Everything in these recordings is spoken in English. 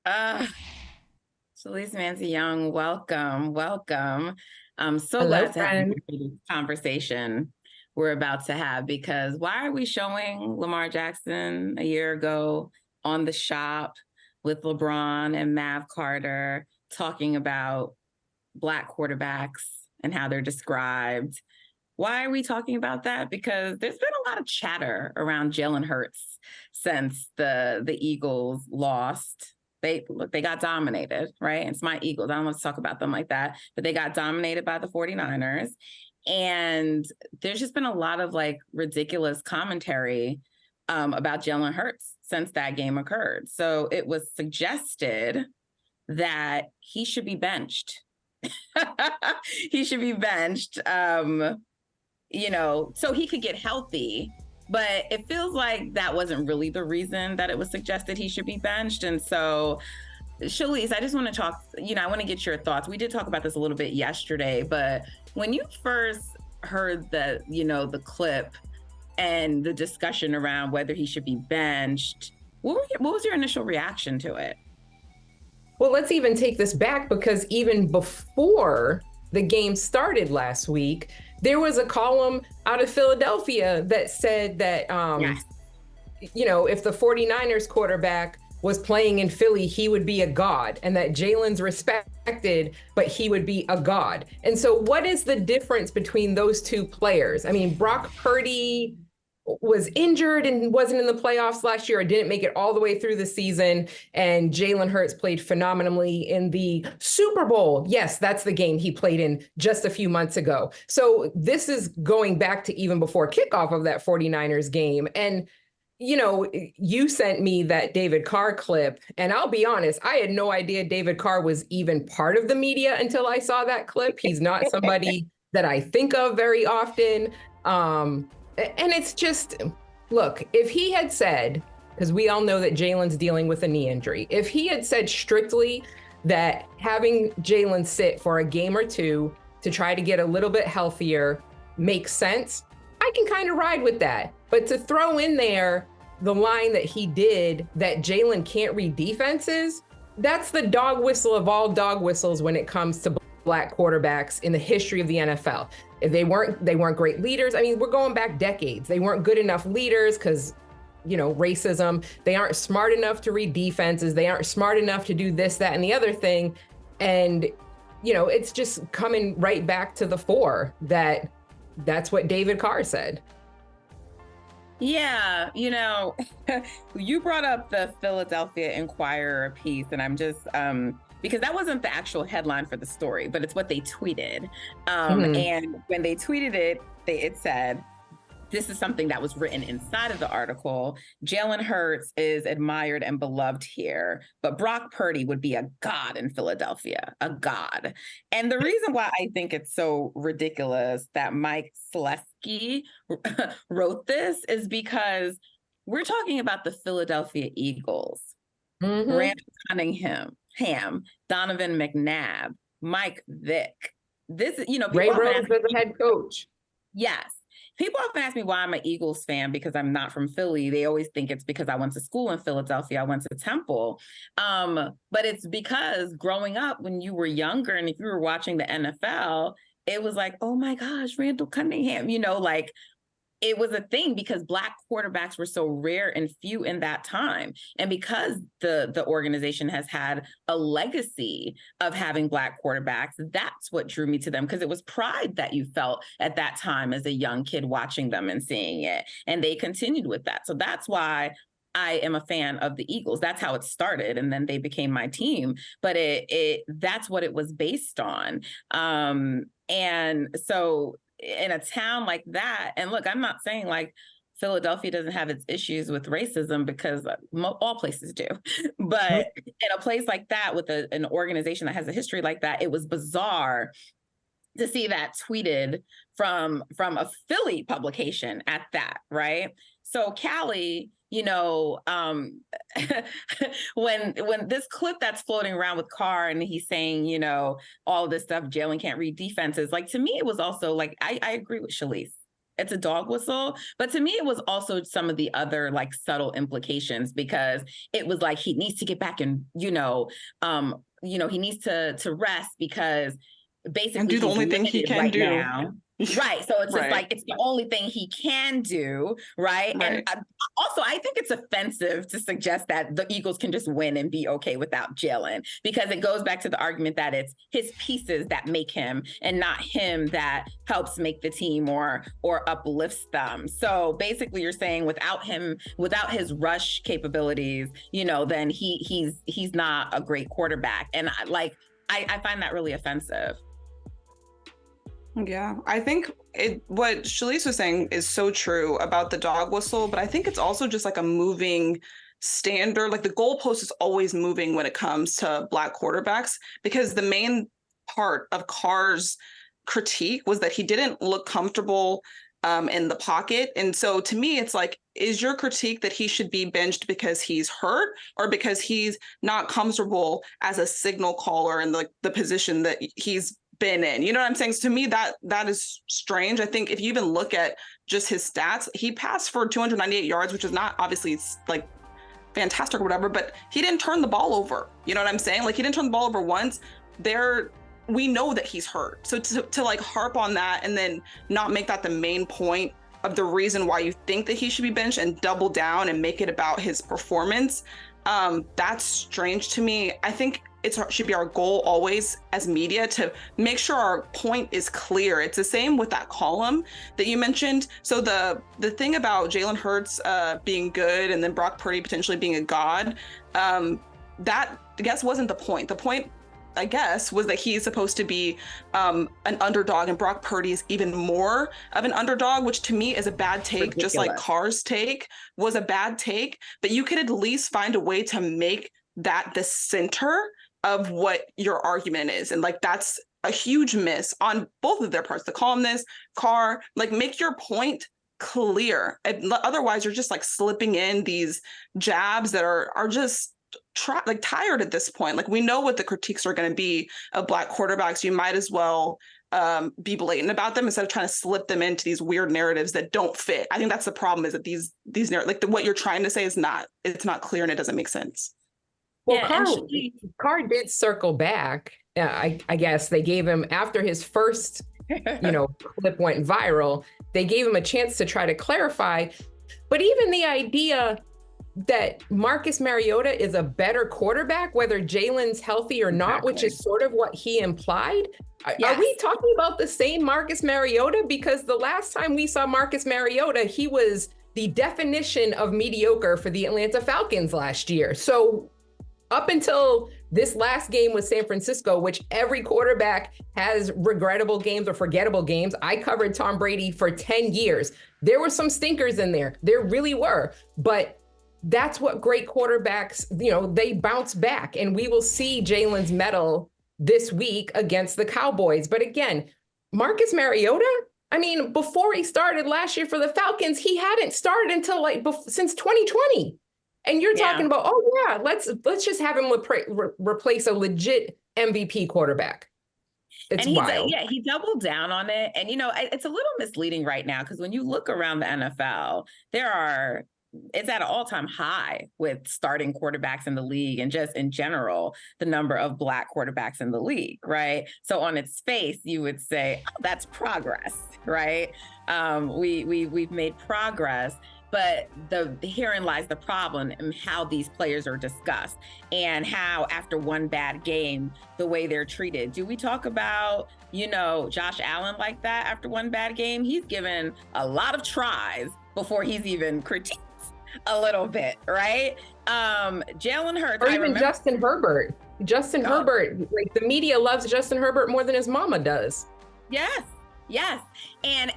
Uh, Shalise Manza-Young, welcome. I'm so Hello, glad to have you friend. here for this conversation we're about to have because why are we showing Lamar Jackson a year ago on the shop with LeBron and Mav Carter talking about Black quarterbacks and how they're described? Why are we talking about that? Because there's been a lot of chatter around Jalen Hurts since the Eagles lost. They got dominated, right? It's my Eagles. I don't want to talk about them like that, but they got dominated by the 49ers. And there's just been a lot of like ridiculous commentary about Jalen Hurts since that game occurred. So it was suggested that he should be benched. He should be benched. So he could get healthy. But it feels like that wasn't really the reason that it was suggested he should be benched. And so, Shalise, I just want to talk, I want to get your thoughts. We did talk about this a little bit yesterday, but when you first heard the clip and the discussion around whether he should be benched, what was your initial reaction to it? Well, let's even take this back because even before the game started last week, there was a column out of Philadelphia that said that, Yes. if the 49ers quarterback was playing in Philly, he would be a god, and that Jalen's respected, but he would be a god. And so what is the difference between those two players? I mean, Brock Purdy was injured and wasn't in the playoffs last year or didn't make it all the way through the season. And Jalen Hurts played phenomenally in the Super Bowl. Yes, that's the game he played in just a few months ago. So this is going back to even before kickoff of that 49ers game. And you sent me that David Carr clip, and I'll be honest, I had no idea David Carr was even part of the media until I saw that clip. He's not somebody that I think of very often. And it's just, look, if he had said, because we all know that Jalen's dealing with a knee injury, if he had said strictly that having Jalen sit for a game or two to try to get a little bit healthier makes sense, I can kind of ride with that. But to throw in there the line that he did that Jalen can't read defenses, that's the dog whistle of all dog whistles when it comes to Black quarterbacks in the history of the NFL. If they weren't great leaders. I mean, we're going back decades. They weren't good enough leaders because, racism. They aren't smart enough to read defenses. They aren't smart enough to do this, that, and the other thing. And, it's just coming right back to the fore that's what David Carr said. Yeah, you brought up the Philadelphia Inquirer piece, and I'm just because that wasn't the actual headline for the story, but it's what they tweeted. And when they tweeted it, it said, this is something that was written inside of the article. Jalen Hurts is admired and beloved here, but Brock Purdy would be a god in Philadelphia, a god. And the reason why I think it's so ridiculous that Mike Selesky wrote this is because we're talking about the Philadelphia Eagles, Randall Cunningham, Donovan McNabb, Mike Vick. Ray Rose as the head coach. Yes. People often ask me why I'm an Eagles fan because I'm not from Philly. They always think it's because I went to school in Philadelphia. I went to Temple. But it's because growing up when you were younger and if you were watching the NFL, it was like, oh my gosh, Randall Cunningham, it was a thing because Black quarterbacks were so rare and few in that time. And because the organization has had a legacy of having Black quarterbacks, that's what drew me to them, because it was pride that you felt at that time as a young kid watching them and seeing it. And they continued with that. So that's why I am a fan of the Eagles. That's how it started. And then they became my team. But that's what it was based on. And so in a town like that, and look, I'm not saying like Philadelphia doesn't have its issues with racism, because all places do. But in a place like that with an organization that has a history like that, it was bizarre to see that tweeted from a Philly publication at that, right? So Callie, when this clip that's floating around with Carr and he's saying, all this stuff, Jalen can't read defenses. Like, to me, it was also like, I agree with Shalise. it's a dog whistle. But to me, it was also some of the other like subtle implications, because it was like he needs to get back and, he needs to rest, because basically and do the he's only thing he limited can right do. now. Right. So it's just Right. like, it's the only thing he can do. Right. And also, I think it's offensive to suggest that the Eagles can just win and be okay without Jalen, because it goes back to the argument that it's his pieces that make him and not him that helps make the team or uplifts them. So basically you're saying without him, without his rush capabilities, then he's not a great quarterback. And I find that really offensive. Yeah, I think what Shalise was saying is so true about the dog whistle, but I think it's also just like a moving standard. Like the goalpost is always moving when it comes to Black quarterbacks, because the main part of Carr's critique was that he didn't look comfortable in the pocket. And so to me, it's like, is your critique that he should be benched because he's hurt, or because he's not comfortable as a signal caller in the position that he's been in? You know what I'm saying? So to me, that is strange. I think if you even look at just his stats, he passed for 298 yards, which is not obviously like fantastic or whatever, but he didn't turn the ball over. You know what I'm saying? Like he didn't turn the ball over once. We know that he's hurt. So to like harp on that and then not make that the main point of the reason why you think that he should be benched and double down and make it about his performance, that's strange to me. I think it should be our goal always as media to make sure our point is clear. It's the same with that column that you mentioned. So the thing about Jalen Hurts being good and then Brock Purdy potentially being a god, that I guess wasn't the point. The point, I guess, was that he's supposed to be an underdog, and Brock Purdy is even more of an underdog, which to me is a bad take. Ridiculous. Just like Carr's take was a bad take, but you could at least find a way to make that the center of what your argument is. And like, that's a huge miss on both of their parts, the columnist, Carr, like make your point clear. And otherwise you're just like slipping in these jabs that are just tired at this point. Like we know what the critiques are going to be of Black quarterbacks. You might as well be blatant about them instead of trying to slip them into these weird narratives that don't fit. I think that's the problem, is that these what you're trying to say is not clear and it doesn't make sense. Well, yeah, Carr did circle back. I guess they gave him, after his first, clip went viral, they gave him a chance to try to clarify. But even the idea that Marcus Mariota is a better quarterback, whether Jalen's healthy or not, which is sort of what he implied. Yes. Are we talking about the same Marcus Mariota? Because the last time we saw Marcus Mariota, he was the definition of mediocre for the Atlanta Falcons last year. So up until this last game with San Francisco, which every quarterback has regrettable games or forgettable games. I covered Tom Brady for 10 years. There were some stinkers in there. There really were. But that's what great quarterbacks, they bounce back. And we will see Jalen's medal this week against the Cowboys. But again, Marcus Mariota, before he started last year for the Falcons, he hadn't started until since 2020. And you're talking about, let's just have him replace a legit MVP quarterback. It's wild. He doubled down on it. And, it's a little misleading right now, because when you look around the NFL, it's at an all-time high with starting quarterbacks in the league, and just in general, the number of Black quarterbacks in the league, right? So on its face, you would say, oh, that's progress, right? We've made progress. But herein lies the problem in how these players are discussed, and how after one bad game, the way they're treated. Do we talk about, Josh Allen like that after one bad game? He's given a lot of tries before he's even critiqued a little bit, right? Jalen Hurts. Or even Justin Herbert. Herbert, like the media loves Justin Herbert more than his mama does. Yes. And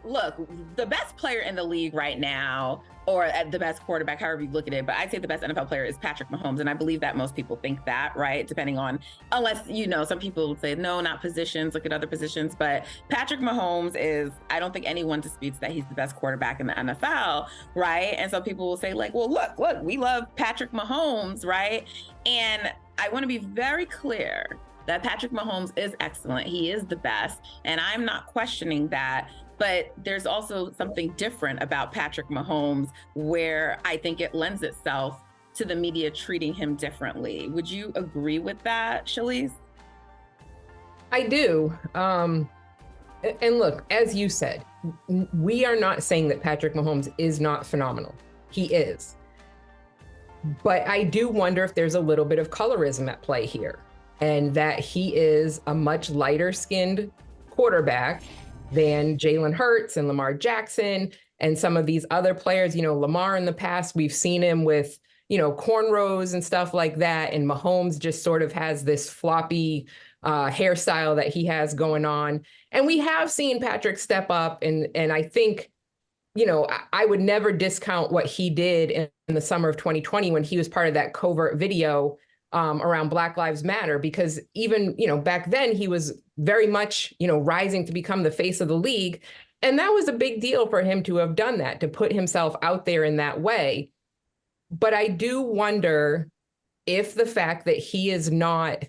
look, the best player in the league right now, or the best quarterback, however you look at it, but I'd say the best NFL player is Patrick Mahomes. And I believe that most people think that, right? Depending on, unless, some people would say, no, not positions, look at other positions. But Patrick Mahomes I don't think anyone disputes that he's the best quarterback in the NFL, right? And so people will say like, well, look, we love Patrick Mahomes, right? And I want to be very clear that Patrick Mahomes is excellent. He is the best. And I'm not questioning that. But there's also something different about Patrick Mahomes where I think it lends itself to the media treating him differently. Would you agree with that, Shalise? I do. And look, as you said, we are not saying that Patrick Mahomes is not phenomenal. He is. But I do wonder if there's a little bit of colorism at play here, and that he is a much lighter skinned quarterback than Jalen Hurts and Lamar Jackson and some of these other players. You know, Lamar in the past, we've seen him with, you know, cornrows and stuff like that. And Mahomes just sort of has this floppy hairstyle that he has going on. And we have seen Patrick step up. And I think, you know, I would never discount what he did in the summer of 2020 when he was part of that covert video around Black Lives Matter, because even, you know, back then he was very much, you know, rising to become the face of the league. And that was a big deal for him to have done that, to put himself out there in that way. But I do wonder if the fact that he is not,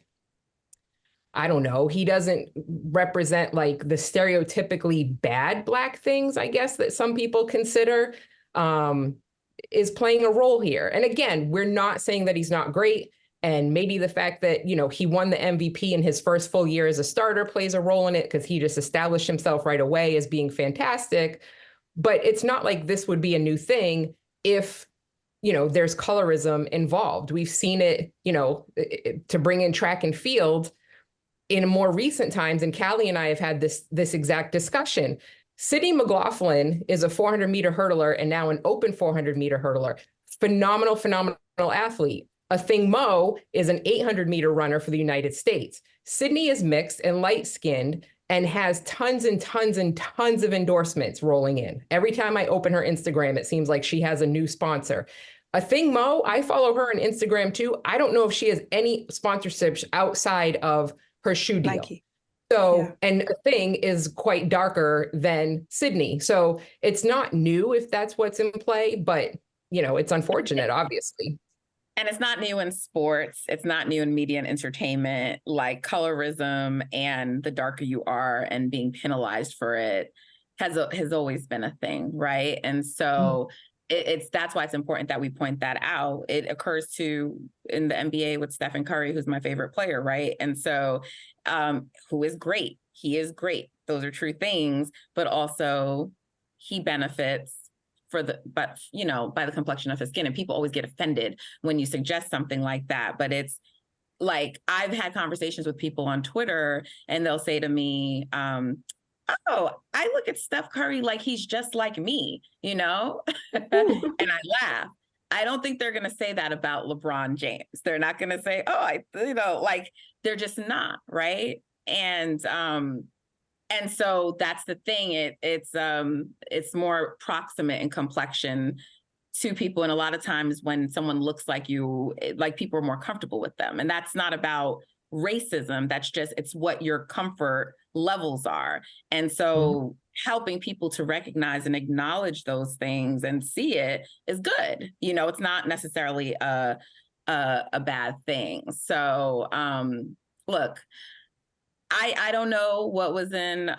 I don't know, he doesn't represent like the stereotypically bad Black things, I guess, that some people consider, is playing a role here. And again, we're not saying that he's not great. And maybe the fact that, you know, he won the MVP in his first full year as a starter plays a role in it, because he just established himself right away as being fantastic. But it's not like this would be a new thing if, you know, there's colorism involved. We've seen it, you know, to bring in track and field in more recent times. And Callie and I have had this exact discussion. Sydney McLaughlin is a 400-meter hurdler and now an open 400-meter hurdler. Phenomenal athlete. Athing Mo is an 800-meter runner for the United States. Sydney is mixed and light-skinned and has tons and tons and tons of endorsements rolling in. Every time I open her Instagram, it seems like she has a new sponsor. Athing Mo, I follow her on Instagram too. I don't know if she has any sponsorships outside of her shoe deal. Nike. So, Yeah. and Athing is quite darker than Sydney. So it's not new if that's what's in play, but, you know, it's unfortunate, obviously. And it's not new in sports. It's not new in media and entertainment. Like colorism and the darker you are and being penalized for it has always been a thing, right? And so that's why it's important that we point that out. It occurs in the NBA with Stephen Curry, who's my favorite player, right? And so, who is great. He is great. Those are true things, but also he benefits by the complexion of his skin. And people always get offended when you suggest something like that. But it's like, I've had conversations with people on Twitter and they'll say to me, oh, I look at Steph Curry like he's just like me, you know? And I laugh. I don't think they're going to say that about LeBron James. They're not going to say, like they're just not, right? And so that's the thing. It's more proximate in complexion to people. And a lot of times when someone looks like you, like people are more comfortable with them. And that's not about racism. That's just, it's what your comfort levels are. And so helping people to recognize and acknowledge those things and see it is good. You know, it's not necessarily a bad thing. So look, I don't know what was in,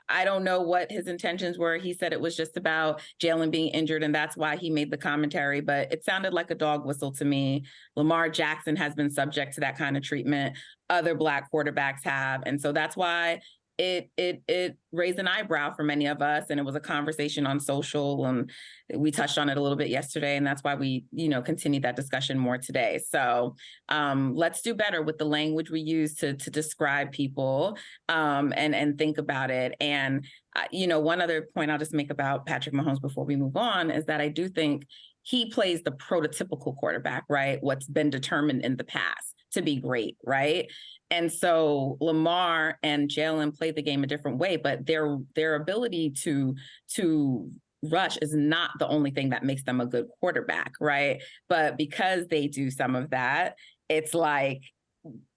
I don't know what his intentions were. He said it was just about Jalen being injured, and that's why he made the commentary, but it sounded like a dog whistle to me. Lamar Jackson has been subject to that kind of treatment. Other Black quarterbacks have. And so that's why it raised an eyebrow for many of us. And it was a conversation on social, and we touched on it a little bit yesterday. And that's why we, continued that discussion more today. So let's do better with the language we use to describe people and think about it. And, one other point I'll just make about Patrick Mahomes before we move on is that I do think he plays the prototypical quarterback, right? What's been determined in the past to be great, right? And so Lamar and Jalen played the game a different way, but their ability to rush is not the only thing that makes them a good quarterback, right? But because they do some of that, it's like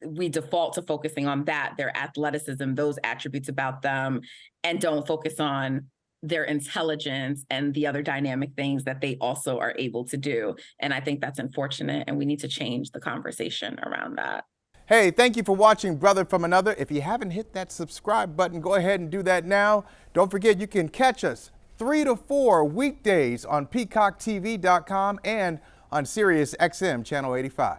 we default to focusing on that, their athleticism, those attributes about them, and don't focus on their intelligence and the other dynamic things that they also are able to do. And I think that's unfortunate, and we need to change the conversation around that. Hey, thank you for watching Brother from Another. If you haven't hit that subscribe button, go ahead and do that now. Don't forget, you can catch us 3 to 4 weekdays on PeacockTV.com and on Sirius XM Channel 85.